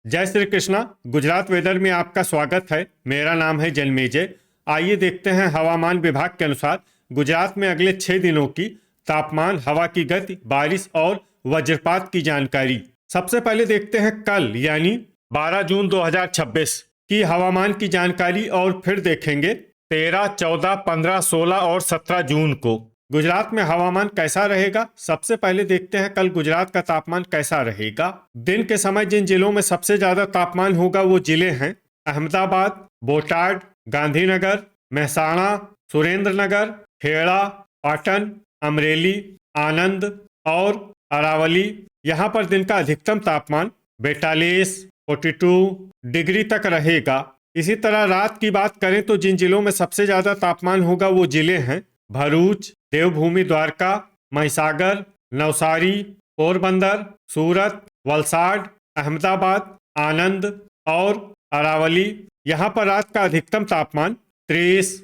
जय श्री कृष्णा। गुजरात वेदर में आपका स्वागत है। मेरा नाम है जन्मेजय। आइए देखते हैं हवामान विभाग के अनुसार गुजरात में अगले 6 दिनों की तापमान, हवा की गति, बारिश और वज्रपात की जानकारी। सबसे पहले देखते हैं कल यानी 12 जून 2026 की हवामान की जानकारी और फिर देखेंगे 13, 14, 15, 16 और 17 जून को गुजरात में हवामान कैसा रहेगा। सबसे पहले देखते हैं कल गुजरात का तापमान कैसा रहेगा। दिन के समय जिन जिलों में सबसे ज्यादा तापमान होगा वो जिले हैं अहमदाबाद, बोटाड, गांधीनगर, महसाणा, सुरेंद्रनगर, खेड़ा, पाटन, अमरेली, आनंद और अरावली। यहाँ पर दिन का अधिकतम तापमान 42, 42 डिग्री तक रहेगा। इसी तरह रात की बात करें तो जिन जिलों में सबसे ज्यादा तापमान होगा वो जिले हैं भरूच, देवभूमि द्वारका, महिसागर, नवसारी, पोरबंदर, सूरत, वलसाड, अहमदाबाद, आनंद और अरावली। यहाँ पर रात का अधिकतम तापमान 30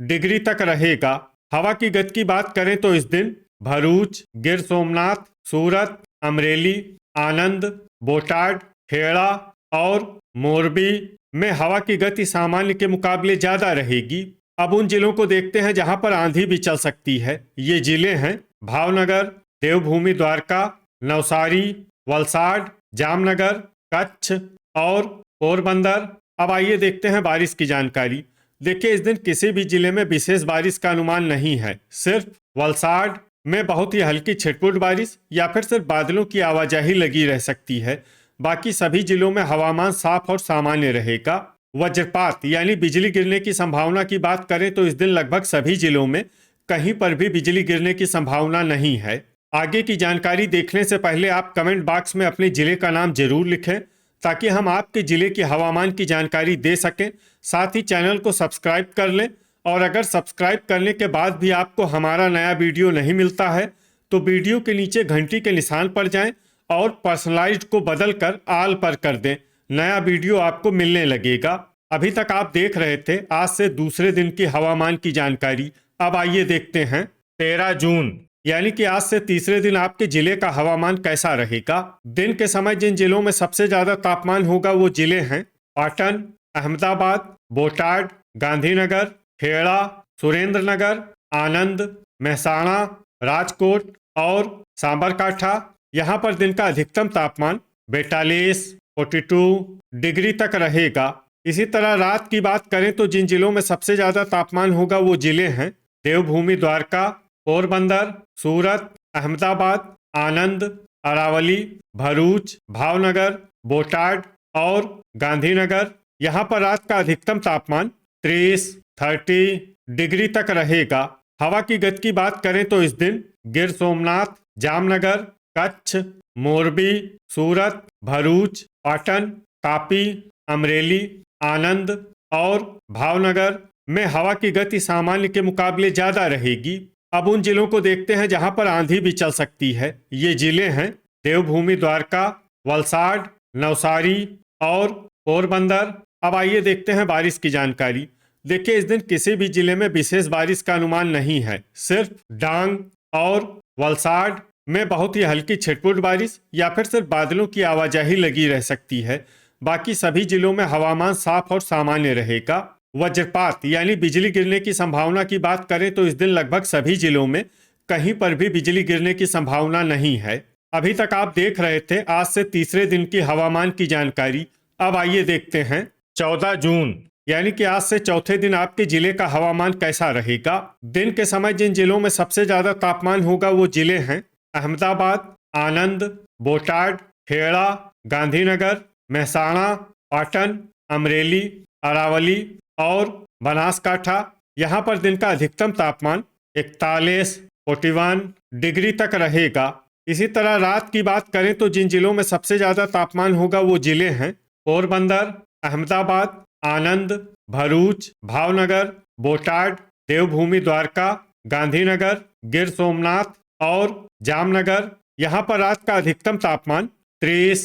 डिग्री तक रहेगा। हवा की गति की बात करें तो इस दिन भरूच, गिर सोमनाथ, सूरत, अमरेली, आनंद, बोटाड, खेड़ा और मोरबी में हवा की गति सामान्य के मुकाबले ज्यादा रहेगी। अब उन जिलों को देखते हैं जहां पर आंधी भी चल सकती है। ये जिले हैं भावनगर, देवभूमि द्वारका, नवसारी, वलसाड, जामनगर, कच्छ और पोरबंदर। अब आइए देखते हैं बारिश की जानकारी। देखिए, इस दिन किसी भी जिले में विशेष बारिश का अनुमान नहीं है। सिर्फ वलसाड में बहुत ही हल्की छिटपुट बारिश या फिर सिर्फ बादलों की आवाजाही लगी रह सकती है। बाकी सभी जिलों में हवामान साफ और सामान्य रहेगा। वज्रपात यानी बिजली गिरने की संभावना की बात करें तो इस दिन लगभग सभी जिलों में कहीं पर भी बिजली गिरने की संभावना नहीं है। आगे की जानकारी देखने से पहले आप कमेंट बॉक्स में अपने जिले का नाम जरूर लिखें ताकि हम आपके जिले की हवामान की जानकारी दे सकें। साथ ही चैनल को सब्सक्राइब कर लें और अगर सब्सक्राइब करने के बाद भी आपको हमारा नया वीडियो नहीं मिलता है तो वीडियो के नीचे घंटी के निशान पर जाएं और पर्सनलाइज्ड को बदलकर ऑल पर कर दें। नया वीडियो आपको मिलने लगेगा। अभी तक आप देख रहे थे आज से दूसरे दिन की हवामान की जानकारी। अब आइए देखते हैं 13 जून यानी कि आज से तीसरे दिन आपके जिले का हवामान कैसा रहेगा। दिन के समय जिन जिलों में सबसे ज्यादा तापमान होगा वो जिले हैं पाटन, अहमदाबाद, बोटाड, गांधीनगर, खेड़ा, सुरेंद्रनगर, आनंद, महसाणा, राजकोट और सांबरकाठा। यहाँ पर दिन का अधिकतम तापमान 42, 42 डिग्री तक रहेगा। इसी तरह रात की बात करें तो जिन जिलों में सबसे ज्यादा तापमान होगा वो जिले हैं देवभूमि द्वारका, पोरबंदर, सूरत, अहमदाबाद, आनंद, अरावली, भरूच, भावनगर, बोटाड और गांधीनगर। यहाँ पर रात का अधिकतम तापमान 30 डिग्री तक रहेगा। हवा की गति की बात करें तो इस दिन गिर सोमनाथ, जामनगर, कच्छ, मोरबी, सूरत, भरूच, पाटन, तापी, अमरेली, आनंद और भावनगर में हवा की गति सामान्य के मुकाबले ज्यादा रहेगी। अब उन जिलों को देखते हैं जहां पर आंधी भी चल सकती है। ये जिले हैं देवभूमि द्वारका, वलसाड, नवसारी और पोरबंदर। अब आइए देखते हैं बारिश की जानकारी। देखिए, इस दिन किसी भी जिले में विशेष बारिश का अनुमान नहीं है। सिर्फ डांग और वलसाड में बहुत ही हल्की छिटपुट बारिश या फिर सिर्फ बादलों की आवाजाही लगी रह सकती है। बाकी सभी जिलों में हवामान साफ और सामान्य रहेगा। वज्रपात यानी बिजली गिरने की संभावना की बात करें तो इस दिन लगभग सभी जिलों में कहीं पर भी बिजली गिरने की संभावना नहीं है। अभी तक आप देख रहे थे आज से तीसरे दिन की हवामान की जानकारी। अब आइए देखते हैं 14 जून यानी कि आज से चौथे दिन आपके जिले का हवामान कैसा रहेगा। दिन के समय जिन जिलों में सबसे ज्यादा तापमान होगा वो जिले हैं अहमदाबाद, आनंद, बोटाड, खेड़ा, गांधीनगर, महसाणा, पाटन, अमरेली, अरावली और बनासकाठा। यहाँ पर दिन का अधिकतम तापमान 41, 41 डिग्री तक रहेगा। इसी तरह रात की बात करें तो जिन जिलों में सबसे ज्यादा तापमान होगा वो जिले हैं पोरबंदर, अहमदाबाद, आनंद, भरूच, भावनगर, बोटाड, देवभूमि द्वारका, गांधीनगर, गिर सोमनाथ और जामनगर। यहाँ पर रात का अधिकतम तापमान 30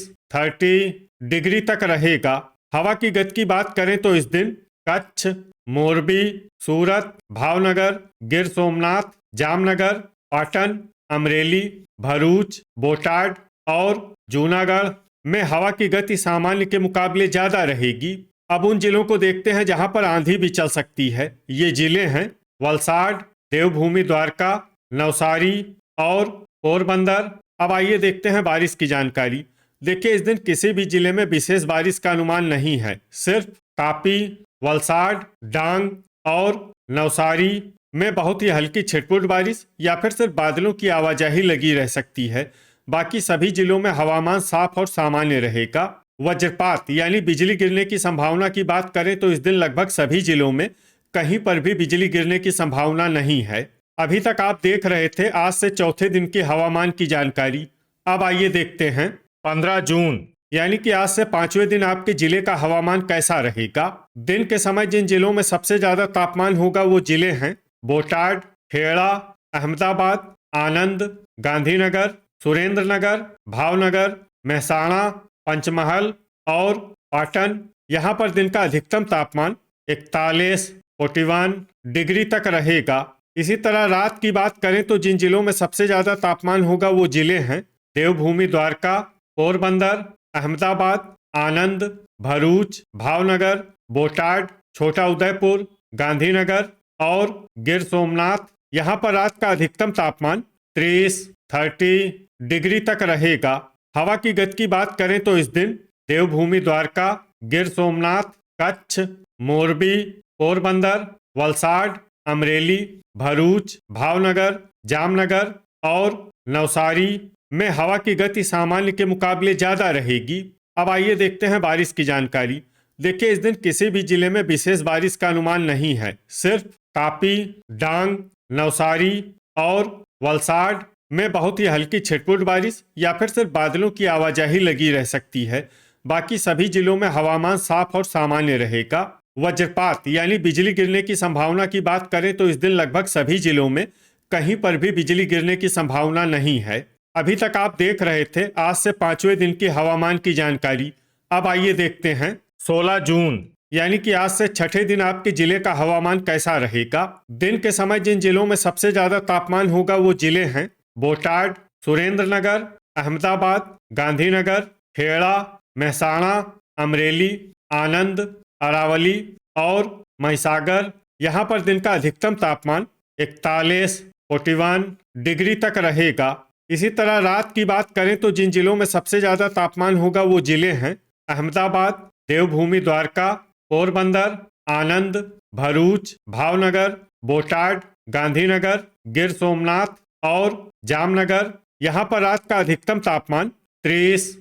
डिग्री तक रहेगा। हवा की गति की बात करें तो इस दिन कच्छ, मोरबी, सूरत, भावनगर, गिर सोमनाथ, जामनगर, पाटन, अमरेली, भरूच, बोटाड और जूनागढ़ में हवा की गति सामान्य के मुकाबले ज्यादा रहेगी। अब उन जिलों को देखते हैं जहां पर आंधी भी चल सकती है। ये जिले हैं वलसाड, देवभूमि द्वारका, नवसारी और पोरबंदर। अब आइए देखते हैं बारिश की जानकारी। देखिए, इस दिन किसी भी जिले में विशेष बारिश का अनुमान नहीं है। सिर्फ तापी, वलसाड, डांग और नवसारी में बहुत ही हल्की छिटपुट बारिश या फिर सिर्फ बादलों की आवाजाही लगी रह सकती है। बाकी सभी जिलों में हवामान साफ और सामान्य रहेगा। वज्रपात यानी बिजली गिरने की संभावना की बात करें तो इस दिन लगभग सभी जिलों में कहीं पर भी बिजली गिरने की संभावना नहीं है। अभी तक आप देख रहे थे आज से चौथे दिन की हवामान की जानकारी। अब आइए देखते हैं 15 जून यानी कि आज से 5वें दिन आपके जिले का हवामान कैसा रहेगा। दिन के समय जिन जिलों में सबसे ज्यादा तापमान होगा वो जिले हैं बोटाड, खेड़ा, अहमदाबाद, आनंद, गांधीनगर, सुरेंद्रनगर, भावनगर, मेहसाणा, पंचमहल और पाटन। यहाँ पर दिन का अधिकतम तापमान 41, 41 डिग्री तक रहेगा। इसी तरह रात की बात करें तो जिन जिलों में सबसे ज्यादा तापमान होगा वो जिले हैं देवभूमि द्वारका, पोरबंदर, अहमदाबाद, आनंद, भरूच, भावनगर, बोटाड, छोटा उदयपुर, गांधीनगर और गिर सोमनाथ। यहाँ पर रात का अधिकतम तापमान 30 डिग्री तक रहेगा। हवा की गति की बात करें तो इस दिन देवभूमि द्वारका, गिर सोमनाथ, कच्छ, मोरबी, पोरबंदर, वलसाड, अमरेली, भरूच, भावनगर, जामनगर और नवसारी में हवा की गति सामान्य के मुकाबले ज्यादा रहेगी। अब आइए देखते हैं बारिश की जानकारी। देखिए, इस दिन किसी भी जिले में विशेष बारिश का अनुमान नहीं है। सिर्फ तापी, डांग, नवसारी और वलसाड में बहुत ही हल्की छिटपुट बारिश या फिर सिर्फ बादलों की आवाजाही लगी रह सकती है। बाकी सभी जिलों में हवामान साफ और सामान्य रहेगा। वज्रपात यानी बिजली गिरने की संभावना की बात करें तो इस दिन लगभग सभी जिलों में कहीं पर भी बिजली गिरने की संभावना नहीं है। अभी तक आप देख रहे थे आज से 5वें दिन की हवामान की जानकारी। अब आइए देखते हैं 16 जून यानी कि आज से छठे दिन आपके जिले का हवामान कैसा रहेगा। दिन के समय जिन जिलों में सबसे ज्यादा तापमान होगा वो जिले हैं बोटाड, सुरेंद्रनगर, अहमदाबाद, गांधीनगर, खेड़ा, मेहसाणा, अमरेली, आनंद, अरावली और महिसागर। यहाँ पर दिन का अधिकतम तापमान 41, 41 डिग्री तक रहेगा। इसी तरह रात की बात करें तो जिन जिलों में सबसे ज्यादा तापमान होगा वो जिले हैं अहमदाबाद, देवभूमि द्वारका, पोरबंदर, आनंद, भरूच, भावनगर, बोटाड, गांधीनगर, गिर सोमनाथ और जामनगर। यहाँ पर रात का अधिकतम तापमान 30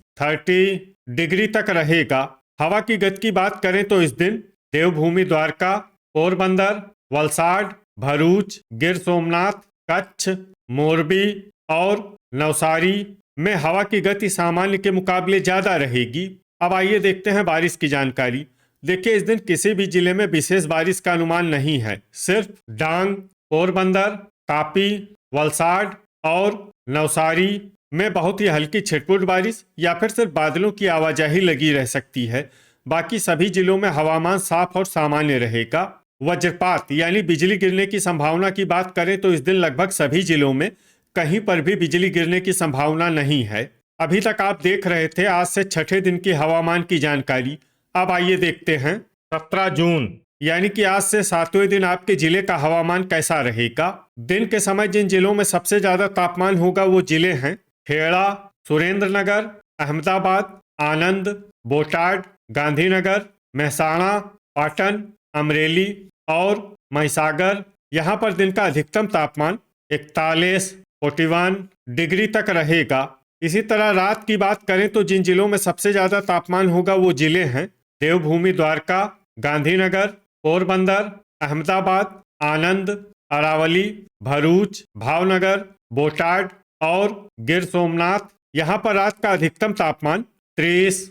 डिग्री तक रहेगा। हवा की गति की बात करें तो इस दिन देवभूमि द्वारका, पोरबंदर, वलसाड, भरूच, गिर सोमनाथ, कच्छ, मोरबी और नवसारी में हवा की गति सामान्य के मुकाबले ज्यादा रहेगी। अब आइए देखते हैं बारिश की जानकारी। देखिए, इस दिन किसी भी जिले में विशेष बारिश का अनुमान नहीं है। सिर्फ डांग, पोरबंदर, तापी, वलसाड और नवसारी में बहुत ही हल्की छिटपुट बारिश या फिर सिर्फ बादलों की आवाजाही लगी रह सकती है। बाकी सभी जिलों में हवामान साफ और सामान्य रहेगा। वज्रपात यानी बिजली गिरने की संभावना की बात करें तो इस दिन लगभग सभी जिलों में कहीं पर भी बिजली गिरने की संभावना नहीं है। अभी तक आप देख रहे थे आज से छठे दिन की हवामान की जानकारी। अब आइए देखते हैं 17 जून यानी कि आज से 7वें दिन आपके जिले का हवामान कैसा रहेगा। दिन के समय जिन जिलों में सबसे ज्यादा तापमान होगा वो जिले हैं खेड़ा, सुरेंद्रनगर, अहमदाबाद, आनंद, बोटाड, गांधीनगर, मेहसाणा, पाटन, अमरेली और महिसागर। यहाँ पर दिन का अधिकतम तापमान 41, 41 डिग्री तक रहेगा। इसी तरह रात की बात करें तो जिन जिलों में सबसे ज्यादा तापमान होगा वो जिले हैं देवभूमि द्वारका, गांधीनगर, पोरबंदर, अहमदाबाद, आनंद, अरावली, भरूच, भावनगर, बोटाड और गिर सोमनाथ। यहाँ पर रात का अधिकतम तापमान 30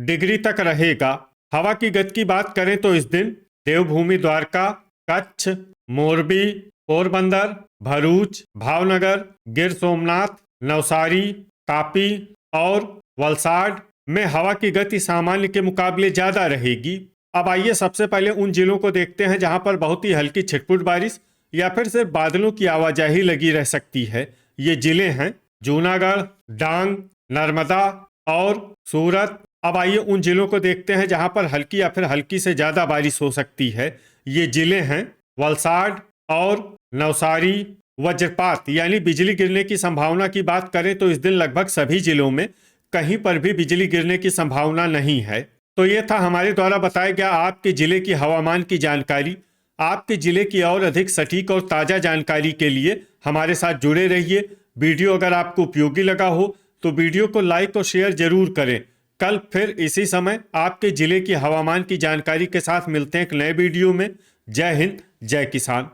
डिग्री तक रहेगा। हवा की गति की बात करें तो इस दिन देवभूमि द्वारका, कच्छ, मोरबी, पोरबंदर, भरूच, भावनगर, गिर सोमनाथ, नवसारी, तापी और वलसाड में हवा की गति सामान्य के मुकाबले ज्यादा रहेगी। अब आइए सबसे पहले उन जिलों को देखते हैं जहां पर बहुत ही हल्की छिटपुट बारिश या फिर सिर्फ बादलों की आवाजाही लगी रह सकती है। ये जिले हैं जूनागढ़, डांग, नर्मदा और सूरत। अब आइए उन जिलों को देखते हैं जहां पर हल्की या फिर हल्की से ज्यादा बारिश हो सकती है। ये जिले हैं वलसाड और नवसारी। वज्रपात यानी बिजली गिरने की संभावना की बात करें तो इस दिन लगभग सभी जिलों में कहीं पर भी बिजली गिरने की संभावना नहीं है। तो ये था हमारे द्वारा बताया गया आपके जिले की हवामान की जानकारी। आपके जिले की और अधिक सटीक और ताज़ा जानकारी के लिए हमारे साथ जुड़े रहिए। वीडियो अगर आपको उपयोगी लगा हो तो वीडियो को लाइक और शेयर जरूर करें। कल फिर इसी समय आपके जिले की हवामान की जानकारी के साथ मिलते हैं एक नए वीडियो में। जय हिंद, जय किसान।